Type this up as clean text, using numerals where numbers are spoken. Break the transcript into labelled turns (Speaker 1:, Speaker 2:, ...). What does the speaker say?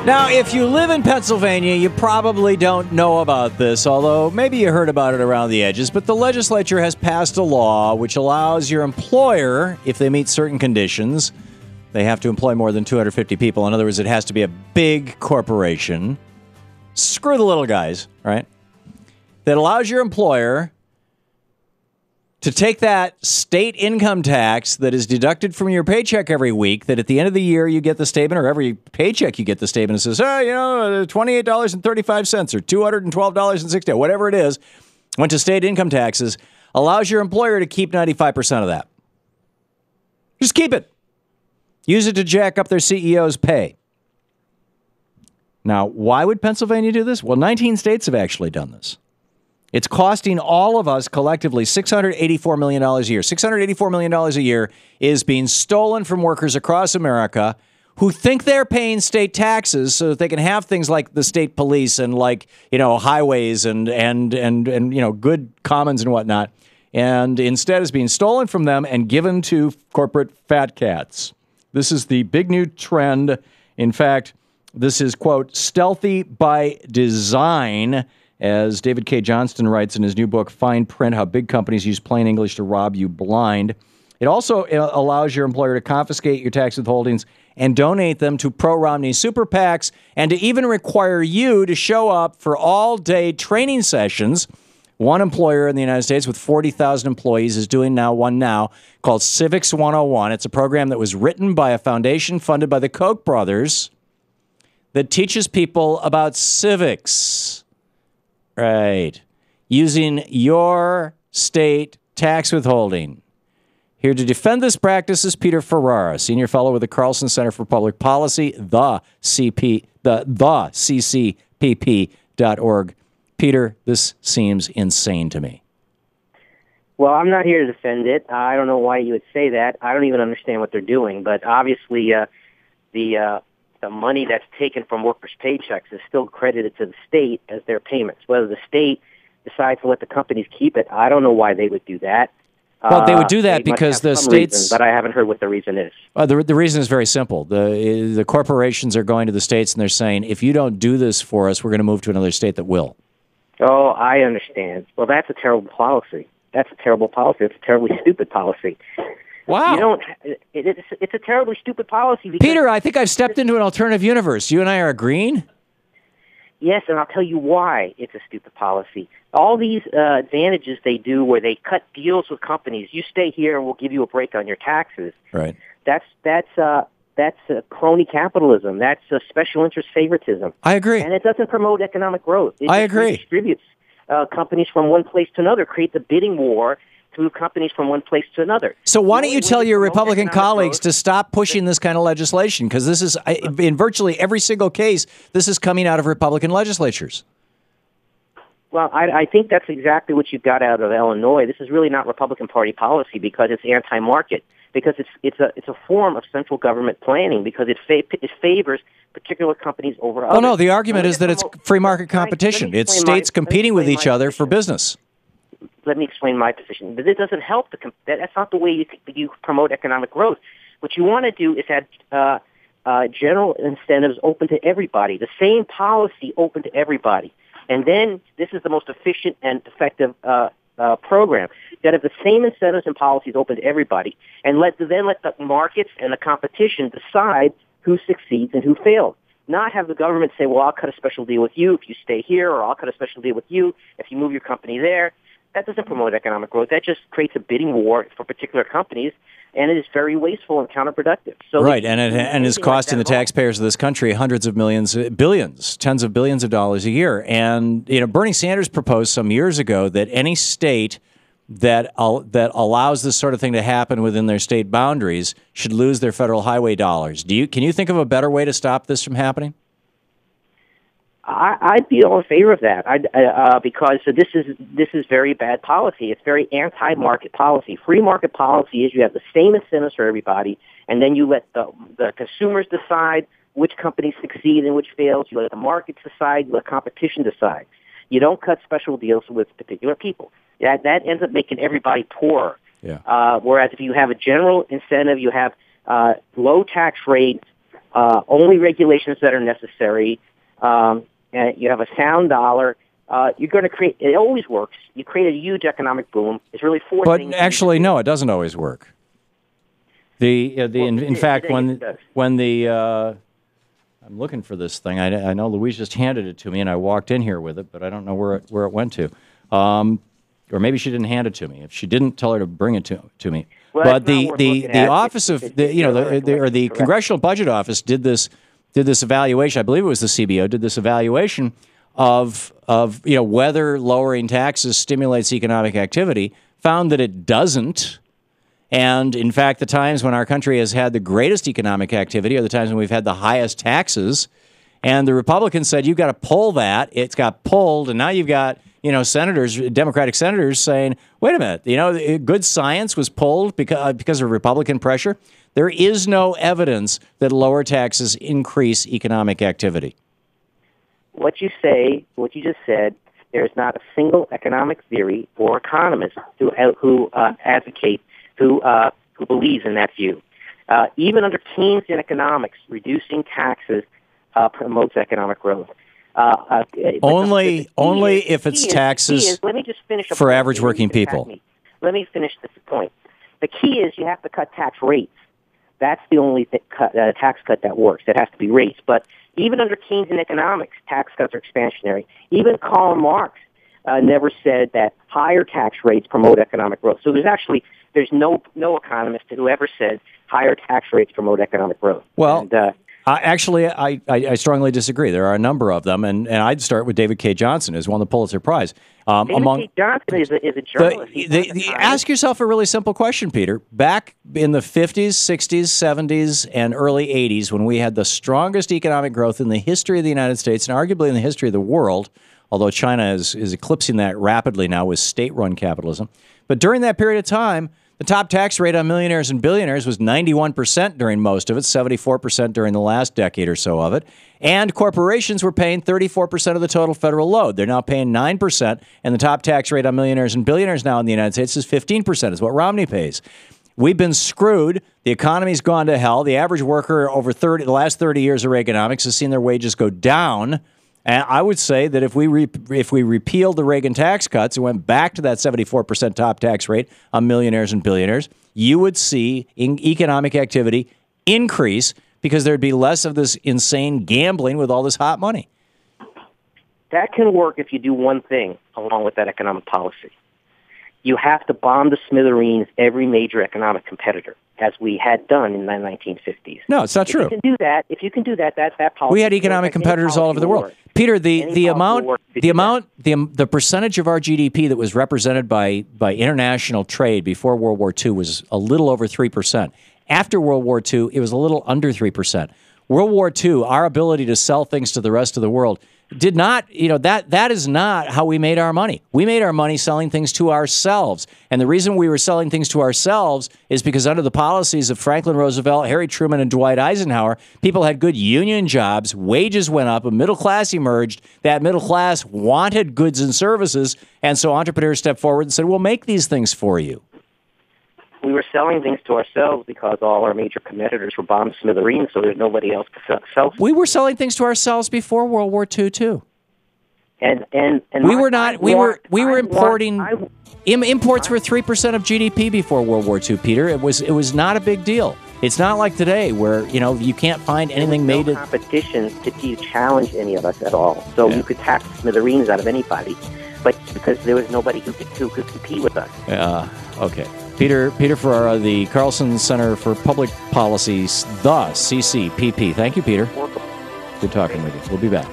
Speaker 1: Now, if you live in Pennsylvania, you probably don't know about this, although maybe you heard about it around the edges. But the legislature has passed a law which allows your employer, if they meet certain conditions, they have to employ more than 250 people. In other words, it has to be a big corporation. Screw the little guys, right? That allows your employer to take that state income tax that is deducted from your paycheck every week, that at the end of the year you get the statement, or every paycheck you get the statement that says, $28.35 or $212.60, whatever it is, went to state income taxes, allows your employer to keep 95% of that. Just keep it. Use it to jack up their CEO's pay. Now, why would Pennsylvania do this? Well, 19 states have actually done this. It's costing all of us collectively $684 million a year. $684 million a year is being stolen from workers across America who think they're paying state taxes so that they can have things like the state police and highways and good commons and whatnot. And instead is being stolen from them and given to corporate fat cats. This is the big new trend. In fact, this is, quote, stealthy by design. As David K. Johnston writes in his new book, Fine Print, How Big Companies Use Plain English to Rob You Blind. It also allows your employer to confiscate your tax withholdings and donate them to pro-Romney super PACs, and to even require you to show up for all-day training sessions. One employer in the United States with 40,000 employees is doing one now called Civics 101. It's a program that was written by a foundation funded by the Koch brothers that teaches people about civics. Right. Using your state tax withholding. Here to defend this practice is Peter Ferrara, senior fellow with the Carlson Center for Public Policy, the CCPP.org. Peter, this seems insane to me.
Speaker 2: Well, I'm not here to defend it. I don't know why you would say that. I don't even understand what they're doing. But obviously, the money that's taken from workers' paychecks is still credited to the state as their payments. Whether the state decides to let the companies keep it, I don't know why they would do that.
Speaker 1: Well, they would do that because the states...
Speaker 2: reason, but I haven't heard what the reason is.
Speaker 1: The reason is very simple. The corporations are going to the states and they're saying, if you don't do this for us, we're going to move to another state that will.
Speaker 2: Oh, I understand. Well, that's a terrible policy. That's a terrible policy. It's a terribly stupid policy.
Speaker 1: Wow.
Speaker 2: It's a terribly stupid policy.
Speaker 1: Peter, I think I've stepped into an alternative universe. You and I are agreeing?
Speaker 2: Yes, and I'll tell you why it's a stupid policy. All these advantages they do where they cut deals with companies. You stay here and we'll give you a break on your taxes.
Speaker 1: Right.
Speaker 2: That's crony capitalism. That's special interest favoritism.
Speaker 1: I agree.
Speaker 2: And it doesn't promote economic growth.
Speaker 1: I agree.
Speaker 2: It distributes companies from one place to another, creates a bidding war through companies from one place to another.
Speaker 1: So why don't you tell your Republican colleagues to stop pushing this kind of legislation? Because this is, in virtually every single case, this is coming out of Republican legislatures.
Speaker 2: Well, I think that's exactly what you got out of Illinois. This is really not Republican Party policy because it's anti-market, because it's a form of central government planning, because it favors particular companies over others.
Speaker 1: Oh, no, the argument is that it's free market competition. It's states competing with each other for business.
Speaker 2: Let me explain my position. But it doesn't help. That's not the way you promote economic growth. What you want to do is have general incentives open to everybody, the same policy open to everybody. And then this is the most efficient and effective program. That have the same incentives and policies open to everybody, and let the markets and the competition decide who succeeds and who fails. Not have the government say, well, I'll cut a special deal with you if you stay here, or I'll cut a special deal with you if you move your company there. That doesn't promote economic growth. That just creates a bidding war for particular companies, and it is very wasteful and counterproductive. So
Speaker 1: right, and it's costing the taxpayers of this country hundreds of millions, billions, tens of billions of dollars a year. And Bernie Sanders proposed some years ago that any state that allows this sort of thing to happen within their state boundaries should lose their federal highway dollars. Can you think of a better way to stop this from happening?
Speaker 2: I'd be all in favor of that. Because this is very bad policy. It's very anti-market policy. Free market policy is you have the same incentives for everybody, and then you let the consumers decide which companies succeed and which fails. You let the market decide. You let competition decide. You don't cut special deals with particular people. That ends up making everybody poorer.
Speaker 1: Yeah.
Speaker 2: Whereas if you have a general incentive, you have low tax rates only regulations that are necessary, and you have a sound dollar. You're going to create. It always works. You create a huge economic boom. It's really four things.
Speaker 1: But actually, no, it doesn't always work. In fact, when the I'm looking for this thing. I know Louise just handed it to me, and I walked in here with it, but I don't know where it went to. Or maybe she didn't hand it to me. If she didn't, tell her to bring it to me.
Speaker 2: Well,
Speaker 1: but the office of the Congressional Budget Office did this evaluation. I believe it was the CBO did this evaluation of whether lowering taxes stimulates economic activity. Found that it doesn't. And, in fact, the times when our country has had the greatest economic activity are the times when we've had the highest taxes. And the Republicans said, you've got to pull that. It's got pulled. And now you've got, senators, Democratic senators saying, wait a minute, good science was pulled because of Republican pressure. There is no evidence that lower taxes increase economic activity.
Speaker 2: What you just said, there's not a single economic theory or economist who advocate who believes in that view. Even under Keynesian economics, reducing taxes promotes economic growth.
Speaker 1: Only if it's taxes
Speaker 2: let me just finish
Speaker 1: for average working people.
Speaker 2: Let me finish this point. The key is you have to cut tax rates. That's the only tax cut that works. It has to be rates. But even under Keynesian economics, tax cuts are expansionary. Even Karl Marx never said that higher tax rates promote economic growth. So there's no economist who ever said higher tax rates promote economic growth.
Speaker 1: Well, actually, I strongly disagree. There are a number of them, and I'd start with David K. Johnson, who's won the Pulitzer Prize.
Speaker 2: David K. Johnson is a journalist.
Speaker 1: Ask yourself a really simple question, Peter. Back in the 50s, 60s, 70s, and early 80s, when we had the strongest economic growth in the history of the United States and arguably in the history of the world, although China is eclipsing that rapidly now with state-run capitalism. But during that period of time, the top tax rate on millionaires and billionaires was 91% during most of it, 74% during the last decade or so of it. And corporations were paying 34% of the total federal load. They're now paying 9%, and the top tax rate on millionaires and billionaires now in the United States is 15%, is what Romney pays. We've been screwed. The economy's gone to hell. The average worker over the last 30 years of Reaganomics has seen their wages go down. And I would say that if we repealed the Reagan tax cuts and went back to that 74% top tax rate on millionaires and billionaires, you would see economic activity increase because there'd be less of this insane gambling with all this hot money.
Speaker 2: That can work if you do one thing along with that economic policy. You have to bomb to smithereens every major economic competitor, as we had done in the 1950s.
Speaker 1: No, it's not true.
Speaker 2: If you can do that, that policy.
Speaker 1: We had economic competitors all over the world. Peter, the percentage of our GDP that was represented by international trade before World War II was a little over 3%. After World War II, it was a little under 3%. World War II, our ability to sell things to the rest of the world did not, that is not how we made our money. We made our money selling things to ourselves. And the reason we were selling things to ourselves is because under the policies of Franklin Roosevelt, Harry Truman, and Dwight Eisenhower, people had good union jobs, wages went up, a middle class emerged. That middle class wanted goods and services, and so entrepreneurs stepped forward and said, we'll make these things for you.
Speaker 2: We were selling things to ourselves because all our major competitors were bombed to smithereens, so there's nobody else to sell.
Speaker 1: We were selling things to ourselves before World War II too.
Speaker 2: And
Speaker 1: we were not. We were importing. Imports were 3% of GDP before World War II, Peter. It was not a big deal. It's not like today where you can't find anything made.
Speaker 2: No competition to challenge any of us at all. So you could tax smithereens out of anybody, but because there was nobody who could compete with us.
Speaker 1: Okay. Peter Ferrara, the Carlson Center for Public Policy, the CCPP. Thank you, Peter.
Speaker 2: Welcome.
Speaker 1: Good talking with you. We'll be back.